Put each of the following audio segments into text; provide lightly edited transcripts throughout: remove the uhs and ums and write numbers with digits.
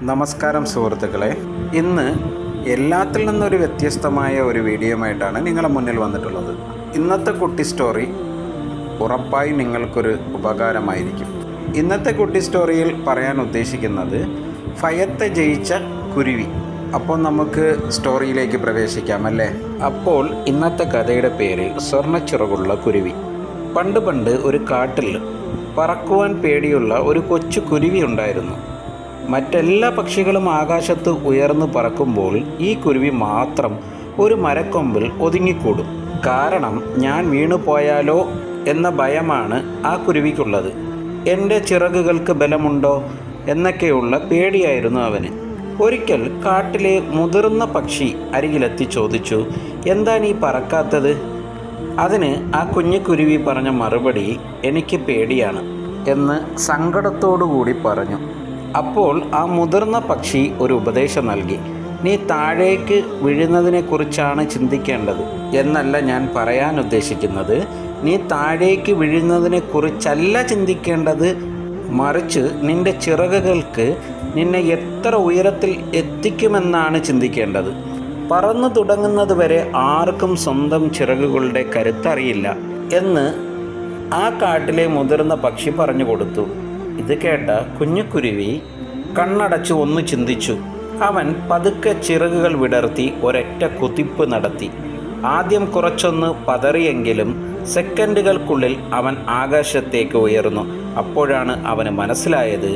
നമസ്കാരം സുഹൃത്തുക്കളെ. ഇന്ന് എല്ലാത്തിൽ നിന്നൊരു വ്യത്യസ്തമായ ഒരു വീഡിയോയുമായിട്ടാണ് നിങ്ങളുടെ മുന്നിൽ വന്നിട്ടുള്ളത്. ഇന്നത്തെ കുട്ടി സ്റ്റോറി ഉറപ്പായി നിങ്ങൾക്കൊരു ഉപകാരമായിരിക്കും. ഇന്നത്തെ കുട്ടി സ്റ്റോറിയിൽ പറയാൻ ഉദ്ദേശിക്കുന്നത് ഭയത്തെ ജയിച്ച കുരുവി. അപ്പോൾ നമുക്ക് സ്റ്റോറിയിലേക്ക് പ്രവേശിക്കാം അല്ലേ? അപ്പോൾ ഇന്നത്തെ കഥയുടെ പേര് സ്വർണ്ണച്ചിറകുള്ള കുരുവി. പണ്ട് ഒരു കാട്ടിൽ പറക്കുവാൻ പേടിയുള്ള ഒരു കൊച്ചു കുരുവി ഉണ്ടായിരുന്നു. മറ്റെല്ലാ പക്ഷികളും ആകാശത്ത് ഉയർന്നു പറക്കുമ്പോൾ ഈ കുരുവി മാത്രം ഒരു മരക്കൊമ്പിൽ ഒതുങ്ങിക്കൂടും. കാരണം ഞാൻ വീണുപോയാലോ എന്ന ഭയമാണ് ആ കുരുവിക്കുള്ളത്. എൻ്റെ ചിറകുകൾക്ക് ബലമുണ്ടോ എന്നൊക്കെയുള്ള പേടിയായിരുന്നു അവന്. ഒരിക്കൽ കാട്ടിലെ മുതിർന്ന പക്ഷി അരികിലെത്തി ചോദിച്ചു, എന്താ നീ പറക്കാത്തത്? അതിന് ആ കുഞ്ഞുകുരുവി പറഞ്ഞ മറുപടി, എനിക്ക് പേടിയാണ് എന്ന് സങ്കടത്തോടുകൂടി പറഞ്ഞു. അപ്പോൾ ആ മുതിർന്ന പക്ഷി ഒരു ഉപദേശം നൽകി. നീ താഴേക്ക് വീഴുന്നതിനെക്കുറിച്ചാണ് ചിന്തിക്കേണ്ടത് എന്നല്ല ഞാൻ പറയാൻ ഉദ്ദേശിക്കുന്നത്. നീ താഴേക്ക് വീഴുന്നതിനെക്കുറിച്ചല്ല ചിന്തിക്കേണ്ടത്, മറിച്ച് നിൻ്റെ ചിറകുകൾക്ക് നിന്നെ എത്ര ഉയരത്തിൽ എത്തിക്കുമെന്നാണ് ചിന്തിക്കേണ്ടത്. പറന്നു തുടങ്ങുന്നത് വരെ ആർക്കും സ്വന്തം ചിറകുകളുടെ കരുത്തറിയില്ല എന്ന് ആ കാട്ടിലെ മുതിർന്ന പക്ഷി പറഞ്ഞു കൊടുത്തു. ഇത് കേട്ട കുഞ്ഞുകുരുവി കണ്ണടച്ച് ഒന്ന് ചിന്തിച്ചു. അവൻ പതുക്കെ ചിറകുകൾ വിടർത്തി ഒരൊറ്റ കുതിപ്പ് നടത്തി. ആദ്യം കുറച്ചൊന്ന് പതറിയെങ്കിലും സെക്കൻഡുകൾക്കുള്ളിൽ അവൻ ആകാശത്തേക്ക് ഉയർന്നു. അപ്പോഴാണ് അവന് മനസ്സിലായത്,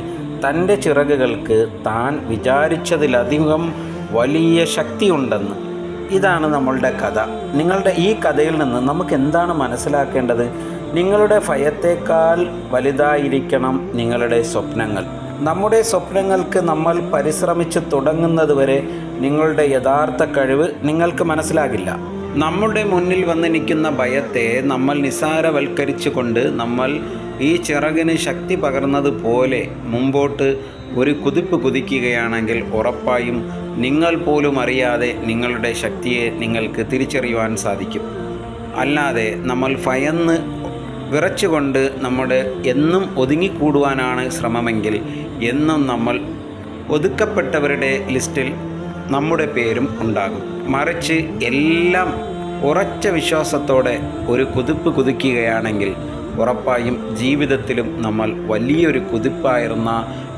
തൻ്റെ ചിറകുകൾക്ക് താൻ വിചാരിച്ചതിലധികം വലിയ ശക്തിയുണ്ടെന്ന്. ഇതാണ് നമ്മളുടെ കഥ. നിങ്ങളുടെ ഈ കഥയിൽ നിന്ന് നമുക്ക് എന്താണ് മനസ്സിലാക്കേണ്ടത്? നിങ്ങളുടെ ഭയത്തേക്കാൾ വലുതായിരിക്കണം നിങ്ങളുടെ സ്വപ്നങ്ങൾ. നമ്മുടെ സ്വപ്നങ്ങൾക്ക് നമ്മൾ പരിശ്രമിച്ച് തുടങ്ങുന്നത് വരെ നിങ്ങളുടെ യഥാർത്ഥ കഴിവ് നിങ്ങൾക്ക് മനസ്സിലാകില്ല. നമ്മുടെ മുന്നിൽ വന്ന് നിൽക്കുന്ന ഭയത്തെ നമ്മൾ നിസ്സാരവൽക്കരിച്ചുകൊണ്ട് നമ്മൾ ഈ ചിറകിന് ശക്തി പകർന്നതുപോലെ മുമ്പോട്ട് ഒരു കുതിപ്പ് കുതിക്കുകയാണെങ്കിൽ ഉറപ്പായും നിങ്ങൾ പോലും അറിയാതെ നിങ്ങളുടെ ശക്തിയെ നിങ്ങൾക്ക് തിരിച്ചറിയുവാൻ സാധിക്കും. അല്ലാതെ നമ്മൾ ഭയന്ന് വിറച്ചുകൊണ്ട് നമ്മുടെ എന്നും ഒതുങ്ങിക്കൂടുവാനാണ് ശ്രമമെങ്കിൽ എന്നും നമ്മൾ ഒതുക്കപ്പെട്ടവരുടെ ലിസ്റ്റിൽ നമ്മുടെ പേരും ഉണ്ടാകും. മറിച്ച് എല്ലാം ഉറച്ച വിശ്വാസത്തോടെ ഒരു കുതിപ്പ് കുതിക്കുകയാണെങ്കിൽ ഉറപ്പായും ജീവിതത്തിലും നമ്മൾ വലിയൊരു കുതിപ്പായിരുന്ന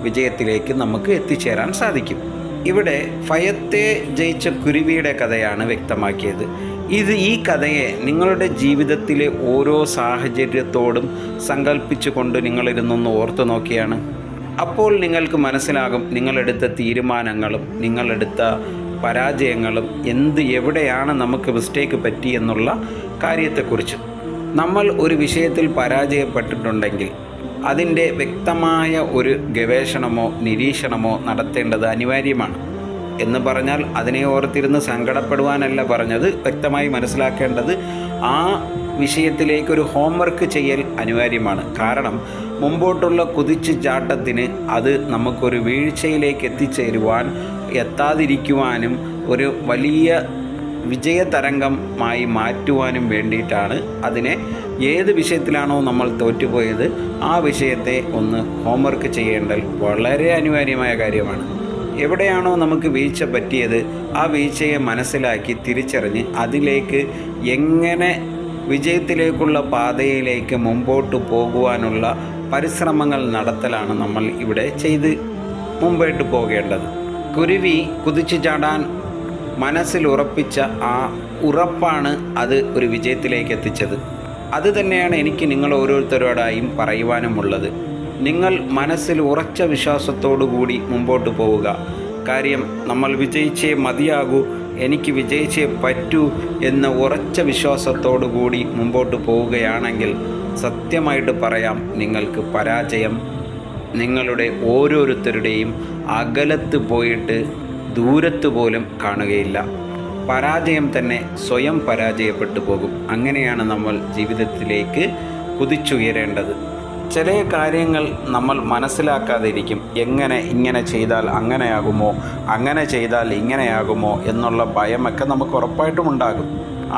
വിജയത്തിലേക്ക് നമുക്ക് എത്തിച്ചേരാൻ സാധിക്കും. ഇവിടെ ഭയത്തെ ജയിച്ച കുരുവിയുടെ കഥയാണ് വ്യക്തമാക്കിയത്. ഈ കഥയെ നിങ്ങളുടെ ജീവിതത്തിലെ ഓരോ സാഹചര്യത്തോടും സങ്കല്പിച്ചുകൊണ്ട് നിങ്ങളിരുന്നൊന്ന് ഓർത്തു നോക്കിയാണ്. അപ്പോൾ നിങ്ങൾക്ക് മനസ്സിലാകും നിങ്ങളെടുത്ത തീരുമാനങ്ങളും നിങ്ങളെടുത്ത പരാജയങ്ങളും എവിടെയാണ് നമുക്ക് മിസ്റ്റേക്ക് പറ്റിയെന്നുള്ള കാര്യത്തെക്കുറിച്ച്. നമ്മൾ ഒരു വിഷയത്തിൽ പരാജയപ്പെട്ടിട്ടുണ്ടെങ്കിൽ അതിൻ്റെ വ്യക്തമായ ഒരു ഗവേഷണമോ നിരീക്ഷണമോ നടത്തേണ്ടത് അനിവാര്യമാണ്. എന്ന് പറഞ്ഞാൽ അതിനെ ഓർത്തിരുന്ന് സങ്കടപ്പെടുവാനല്ല പറഞ്ഞത്. വ്യക്തമായി മനസ്സിലാക്കേണ്ടത് ആ വിഷയത്തിലേക്കൊരു ഹോംവർക്ക് ചെയ്യൽ അനിവാര്യമാണ്. കാരണം മുമ്പോട്ടുള്ള കുതിച്ചു ചാട്ടത്തിന് അത് നമുക്കൊരു വീഴ്ചയിലേക്ക് എത്താതിരിക്കുവാനും ഒരു വലിയ വിജയതരംഗമായി മാറ്റുവാനും വേണ്ടിയിട്ടാണ് അതിനെ ഏത് വിഷയത്തിലാണോ നമ്മൾ തോറ്റുപോയത് ആ വിഷയത്തെ ഒന്ന് ഹോംവർക്ക് ചെയ്യേണ്ടത് വളരെ അനിവാര്യമായ കാര്യമാണ്. എവിടെയാണോ നമുക്ക് വീഴ്ച പറ്റിയത് ആ വീഴ്ചയെ മനസ്സിലാക്കി തിരിച്ചറിഞ്ഞ് അതിലേക്ക് എങ്ങനെ വിജയത്തിലേക്കുള്ള പാതയിലേക്ക് മുമ്പോട്ട് പോകുവാനുള്ള പരിശ്രമങ്ങൾ നടത്തലാണ് നമ്മൾ ഇവിടെ ചെയ്ത് മുമ്പോട്ട് പോകേണ്ടത്. കുരുവി കുതിച്ചു ചാടാൻ മനസ്സിൽ ഉറപ്പിച്ച ആ ഉറപ്പാണ് അത് ഒരു വിജയത്തിലേക്ക് എത്തിച്ചത്. അത് തന്നെയാണ് എനിക്ക് നിങ്ങൾ ഓരോരുത്തരോടായും പറയുവാനുമുള്ളത്. നിങ്ങൾ മനസ്സിൽ ഉറച്ച വിശ്വാസത്തോടു കൂടി മുമ്പോട്ട് പോവുക. കാര്യം നമ്മൾ വിജയിച്ചേ മതിയാകൂ, എനിക്ക് വിജയിച്ചേ പറ്റൂ എന്ന ഉറച്ച വിശ്വാസത്തോടു കൂടി മുമ്പോട്ട് പോവുകയാണെങ്കിൽ സത്യമായിട്ട് പറയാം, നിങ്ങൾക്ക് പരാജയം നിങ്ങളുടെ ഓരോരുത്തരുടെയും അകലത്ത് പോയിട്ട് ദൂരത്ത് പോലും കാണുകയില്ല. പരാജയം തന്നെ സ്വയം പരാജയപ്പെട്ടു പോകും. അങ്ങനെയാണ് നമ്മൾ ജീവിതത്തിലേക്ക് കുതിച്ചുയരേണ്ടത്. ചില കാര്യങ്ങൾ നമ്മൾ മനസ്സിലാക്കാതിരിക്കും. ഇങ്ങനെ ചെയ്താൽ അങ്ങനെയാകുമോ, അങ്ങനെ ചെയ്താൽ ഇങ്ങനെയാകുമോ എന്നുള്ള ഭയമൊക്കെ നമുക്ക് ഉറപ്പായിട്ടും ഉണ്ടാകും.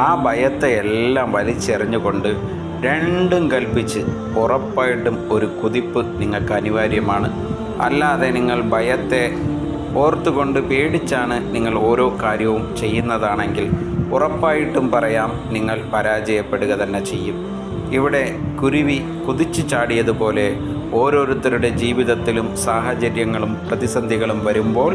ആ ഭയത്തെ എല്ലാം വലിച്ചെറിഞ്ഞുകൊണ്ട് രണ്ടും കൽപ്പിച്ച് ഉറപ്പായിട്ടും ഒരു കുതിപ്പ് നിങ്ങൾക്ക് അനിവാര്യമാണ്. അല്ലാതെ നിങ്ങൾ ഭയത്തെ ഓർത്തുകൊണ്ട് പേടിച്ചാണ് നിങ്ങൾ ഓരോ കാര്യവും ചെയ്യുന്നതാണെങ്കിൽ ഉറപ്പായിട്ടും പറയാം, നിങ്ങൾ പരാജയപ്പെടുക തന്നെ ചെയ്യും. ഇവിടെ കുരുവി കുതിച്ചു ചാടിയതുപോലെ ഓരോരുത്തരുടെ ജീവിതത്തിലും സാഹചര്യങ്ങളും പ്രതിസന്ധികളും വരുമ്പോൾ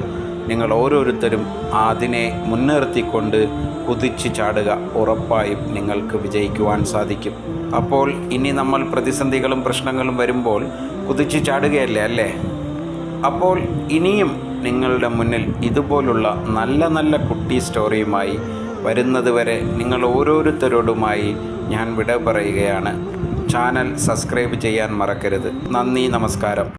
നിങ്ങൾ ഓരോരുത്തരും അതിനെ മുൻനിർത്തിക്കൊണ്ട് കുതിച്ചു ചാടുക. ഉറപ്പായും നിങ്ങൾക്ക് വിജയിക്കുവാൻ സാധിക്കും. അപ്പോൾ ഇനി നമ്മൾ പ്രതിസന്ധികളും പ്രശ്നങ്ങളും വരുമ്പോൾ കുതിച്ചു ചാടുകയല്ലേ അല്ലേ? അപ്പോൾ ഇനിയും നിങ്ങളുടെ മുന്നിൽ ഇതുപോലുള്ള നല്ല നല്ല കുട്ടി സ്റ്റോറിയുമായി വരുന്നത് വരെ നിങ്ങൾ ഓരോരുത്തരോടുമായി ഞാൻ വിട പറയുകയാണ്. ചാനൽ സബ്സ്ക്രൈബ് ചെയ്യാൻ മറക്കരുത്. നന്ദി, നമസ്കാരം.